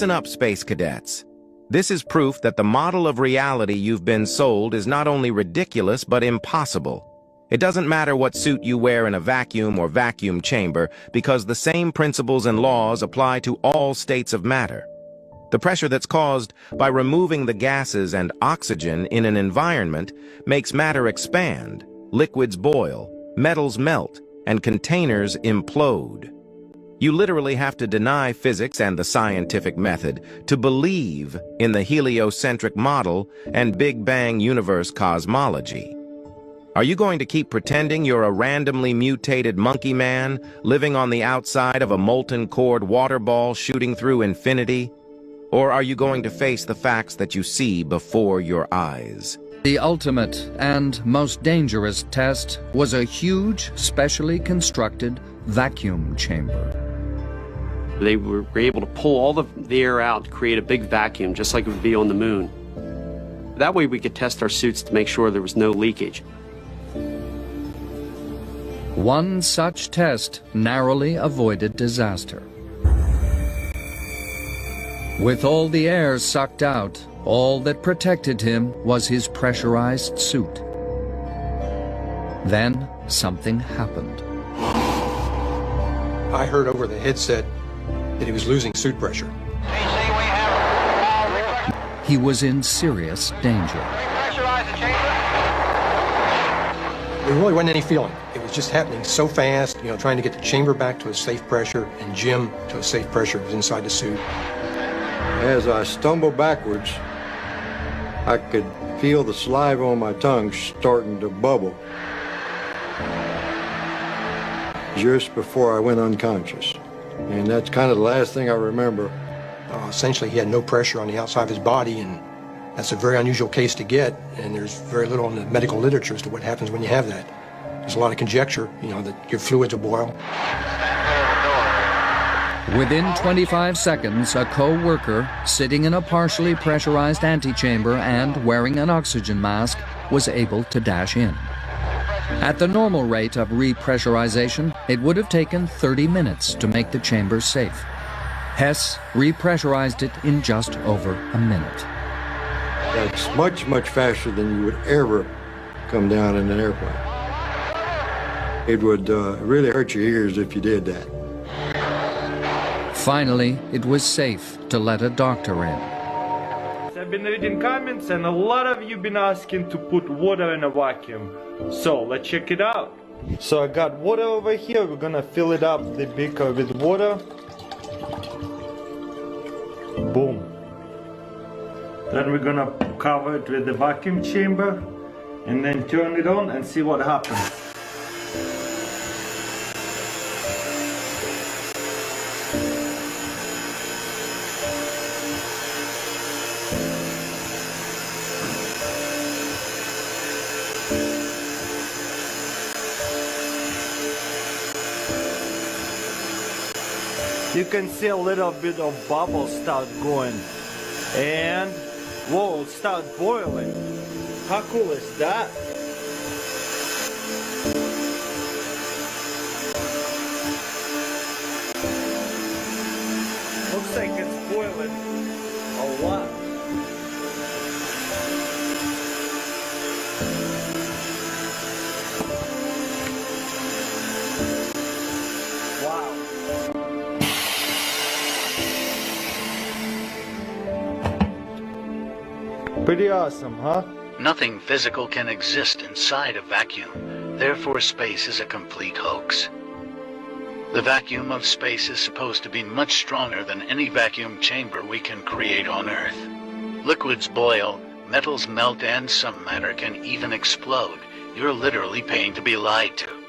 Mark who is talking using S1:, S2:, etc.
S1: Listen up, space cadets. This is proof that the model of reality you've been sold is not only ridiculous but impossible. It doesn't matter what suit you wear in a vacuum or vacuum chamber, because the same principles and laws apply to all states of matter. The pressure that's caused by removing the gases and oxygen in an environment makes matter expand, liquids boil, metals melt, and containers implode. You literally have to deny physics and the scientific method to believe in the heliocentric model and Big Bang universe cosmology. Are you going to keep pretending you're a randomly mutated monkey man living on the outside of a molten cord water ball shooting through infinity? Or are you going to face the facts that you see before your eyes?
S2: The ultimate and most dangerous test was a huge, specially constructed vacuum chamber.
S3: They were able to pull all the air out to create a big vacuum, just like it would be on the moon. That way we could test our suits to make sure there was no leakage.
S2: One such test narrowly avoided disaster. With all the air sucked out, all that protected him was his pressurized suit. Then something happened.
S4: I heard over the headset that he was losing suit pressure.
S2: He was in serious danger.
S4: There really wasn't any feeling. It was just happening so fast, trying to get the chamber back to a safe pressure and Jim to a safe pressure was inside the suit.
S5: As I stumbled backwards, I could feel the saliva on my tongue starting to bubble just before I went unconscious. And that's kind of the last thing I remember.
S4: Essentially, he had no pressure on the outside of his body, and that's a very unusual case to get, and there's very little in the medical literature as to what happens when you have that. There's a lot of conjecture, that your fluids will boil.
S2: Within 25 seconds, a co-worker, sitting in a partially pressurized antechamber and wearing an oxygen mask, was able to dash in. At the normal rate of repressurization, it would have taken 30 minutes to make the chamber safe. Hess repressurized it in just over a minute.
S5: That's much, much faster than you would ever come down in an airplane. It would really hurt your ears if you did that.
S2: Finally, it was safe to let a doctor in.
S6: I've been reading comments and a lot of you been asking to put water in a vacuum. So let's check it out. So I got water over here. We're gonna fill it up the beaker with water. Boom. Then we're gonna cover it with the vacuum chamber and then turn it on and see what happens. You can see a little bit of bubbles start going, and whoa, start boiling. How cool is that? Looks like it's boiling a lot. Pretty awesome, huh?
S7: Nothing physical can exist inside a vacuum. Therefore, space is a complete hoax. The vacuum of space is supposed to be much stronger than any vacuum chamber we can create on Earth. Liquids boil, metals melt, and some matter can even explode. You're literally paying to be lied to.